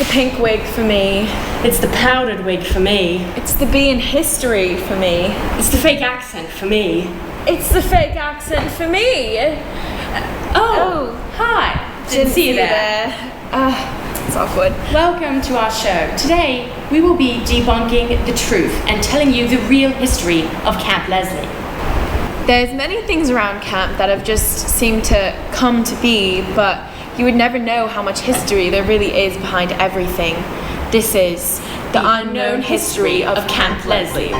the pink wig for me. It's the powdered wig for me. It's the bee in history for me. It's the fake accent for me. It's the fake accent for me. Oh, hi. Didn't see you there. It's awkward. Welcome to our show. Today, we will be debunking the truth and telling you the real history of Camp Leslie. There's many things around camp that have just seemed to come to be, but you would never know how much history there really is behind everything. This is the unknown history of Camp Leslie.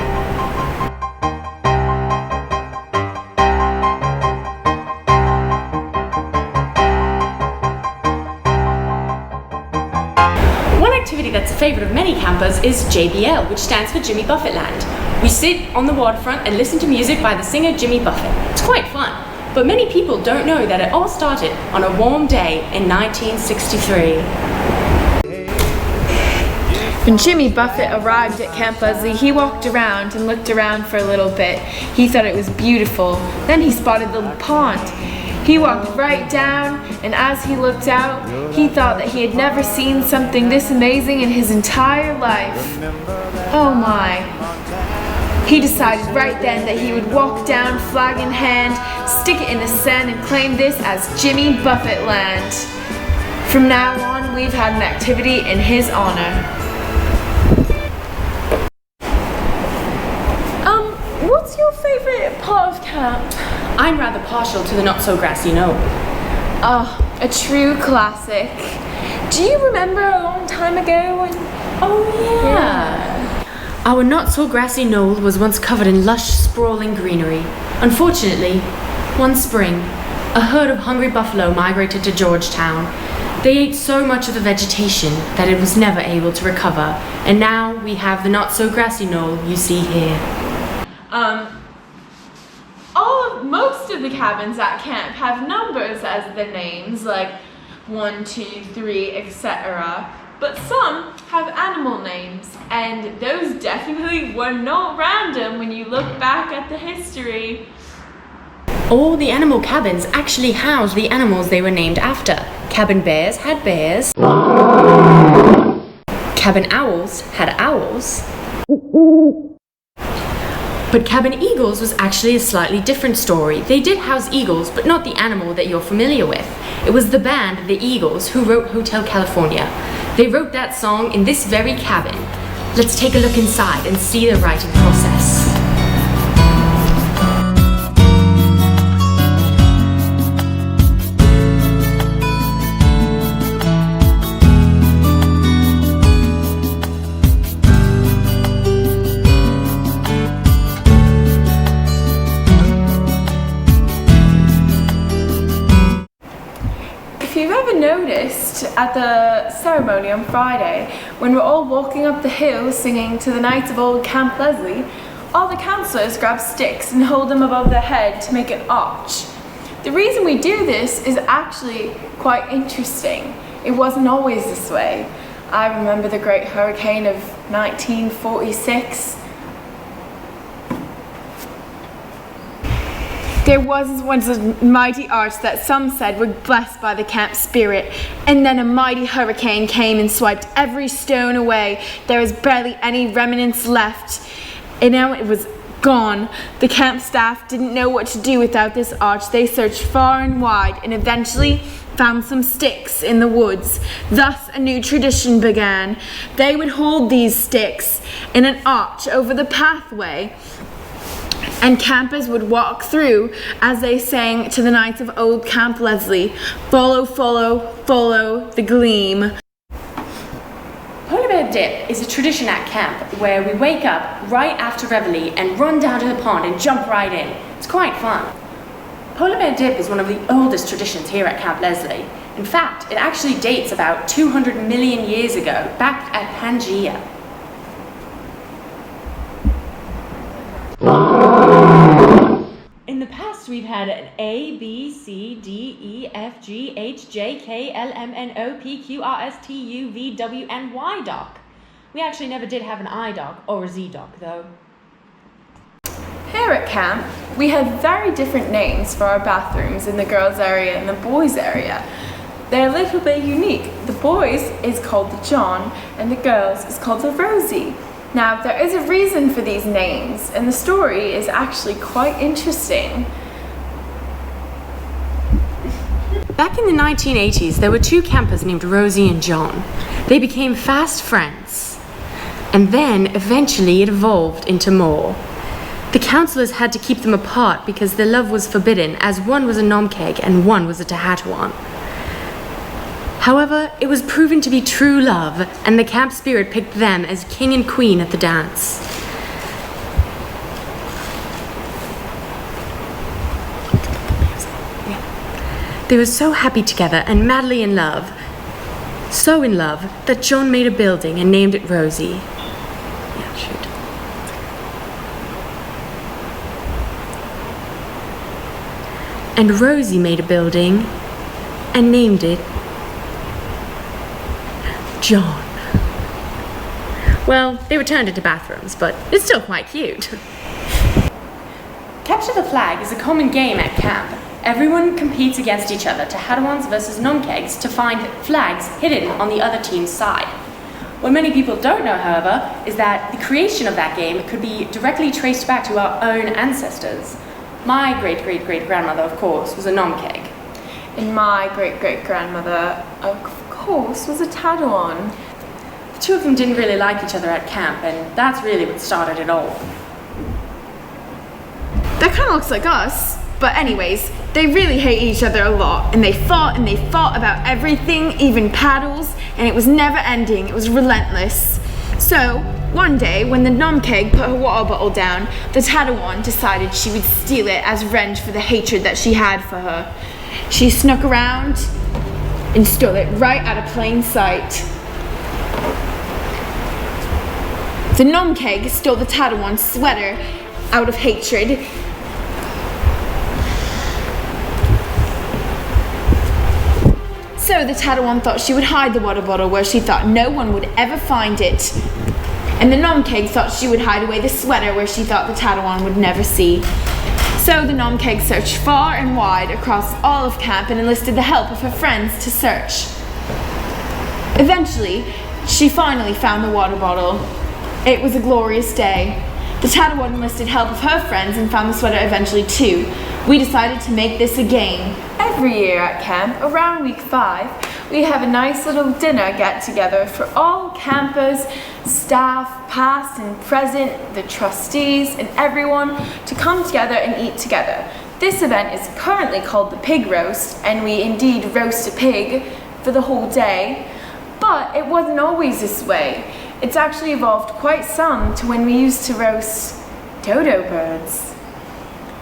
One activity that's a favourite of many campers is JBL, which stands for Jimmy Buffett Land. We sit on the waterfront and listen to music by the singer Jimmy Buffett. It's quite fun, but many people don't know that it all started on a warm day in 1963. When Jimmy Buffett arrived at Camp Leslie, he walked around and looked around for a little bit. He thought it was beautiful. Then he spotted the pond. He walked right down, and as he looked out, he thought that he had never seen something this amazing in his entire life. Oh my. He decided right then that he would walk down, flag in hand, stick it in the sand, and claim this as Jimmy Buffett Land. From now on, we've had an activity in his honor. What's your favorite part of camp? I'm rather partial to the Not So Grassy Knoll. A true classic. Do you remember a long time ago when... Oh yeah. Our Not So Grassy Knoll was once covered in lush, sprawling greenery. Unfortunately, one spring, a herd of hungry buffalo migrated to Georgetown. They ate so much of the vegetation that it was never able to recover, and now we have the Not So Grassy Knoll you see here. Most of the cabins at camp have numbers as their names, like 1, 2, 3, etc. But some have animal names, and those definitely were not random when you look back at the history. All the animal cabins actually housed the animals they were named after. Cabin bears had bears. Cabin owls had owls. But Cabin Eagles was actually a slightly different story. They did house eagles, but not the animal that you're familiar with. It was the band, the Eagles, who wrote Hotel California. They wrote that song in this very cabin. Let's take a look inside and see the writing process. If you've ever noticed at the ceremony on Friday, when we're all walking up the hill singing to the Knights of Old Camp Leslie, all the counsellors grab sticks and hold them above their head to make an arch. The reason we do this is actually quite interesting. It wasn't always this way. I remember the Great Hurricane of 1946. There was once a mighty arch that some said were blessed by the camp spirit, and then a mighty hurricane came and swiped every stone away. There was barely any remnants left, and now it was gone. The camp staff didn't know what to do without this arch. They searched far and wide and eventually found some sticks in the woods. Thus a new tradition began. They would hold these sticks in an arch over the pathway, and campers would walk through as they sang to the Knights of Old Camp Leslie, "Follow, follow, follow the gleam." Polar bear dip is a tradition at camp where we wake up right after reveille and run down to the pond and jump right in. It's quite fun. Polar bear dip is one of the oldest traditions here at Camp Leslie. In fact, it actually dates about 200 million years ago, back at Pangaea. In the past, we've had an A, B, C, D, E, F, G, H, J, K, L, M, N, O, P, Q, R, S, T, U, V, W, and Y dock. We actually never did have an I dock or a Z dock, though. Here at camp, we have very different names for our bathrooms in the girls' area and the boys' area. they're a little bit unique. The boys is called the John and the girls is called the Rosie. Now, there is a reason for these names, and the story is actually quite interesting. Back in the 1980s, there were two campers named Rosie and John. They became fast friends. And then, eventually, it evolved into more. The counselors had to keep them apart because their love was forbidden, as one was a nomkeg and one was a Tehatuan. However, it was proven to be true love, and the camp spirit picked them as king and queen at the dance. They were so happy together and madly in love. So in love that John made a building and named it Rosie. Yeah, shoot. And Rosie made a building and named it John. Well, they were turned into bathrooms, but it's still quite cute. Capture the flag is a common game at camp. Everyone competes against each other, Tehatuans versus nomkegs, to find flags hidden on the other team's side. What many people don't know, however, is that the creation of that game could be directly traced back to our own ancestors. My great-great-great-grandmother, of course, was a nomkeg. And my great-great-grandmother, of course, was a Tehatuan. The two of them didn't really like each other at camp, and that's really what started it all. That kind of looks like us. But anyways, they really hate each other a lot, and they fought about everything, even paddles, and it was never ending. It was relentless. So, one day, when the nomkeg put her water bottle down, the Tehatuan decided she would steal it as revenge for the hatred that she had for her. She snuck around and stole it right out of plain sight. The nomkeg stole the Tehatuan's sweater out of hatred. So the Tehatuan thought she would hide the water bottle where she thought no one would ever find it. And the nomkeg thought she would hide away the sweater where she thought the Tehatuan would never see. So the nomkeg searched far and wide across all of camp and enlisted the help of her friends to search. Eventually, she finally found the water bottle. It was a glorious day. The Tehatuan enlisted help of her friends and found the sweater eventually too. We decided to make this a game. Every year at camp, around week 5, we have a nice little dinner get-together for all campers, staff, past and present, the trustees, and everyone to come together and eat together. This event is currently called the pig roast, and we indeed roast a pig for the whole day. But it wasn't always this way. It's actually evolved quite some to when we used to roast dodo birds.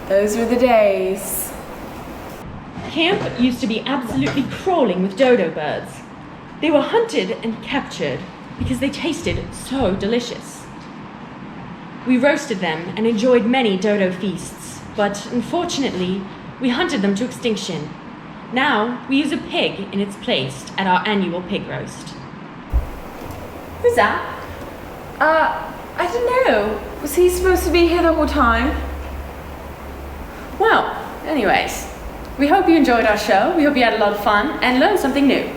Those were the days. Camp used to be absolutely crawling with dodo birds. They were hunted and captured because they tasted so delicious. We roasted them and enjoyed many dodo feasts, but unfortunately, we hunted them to extinction. Now, we use a pig in its place at our annual pig roast. Who's that? I don't know. Was he supposed to be here the whole time? Well, anyways, we hope you enjoyed our show. We hope you had a lot of fun and learned something new.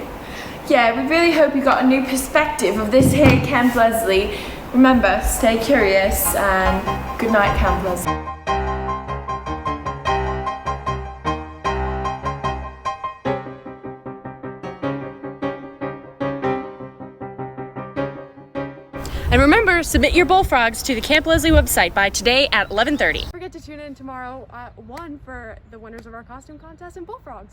Yeah, we really hope you got a new perspective of this here Camp Leslie. Remember, stay curious and good night, Camp Leslie. And remember, submit your bullfrogs to the Camp Leslie website by today at 11:30. Don't forget to tune in tomorrow at 1 for the winners of our costume contest and bullfrogs.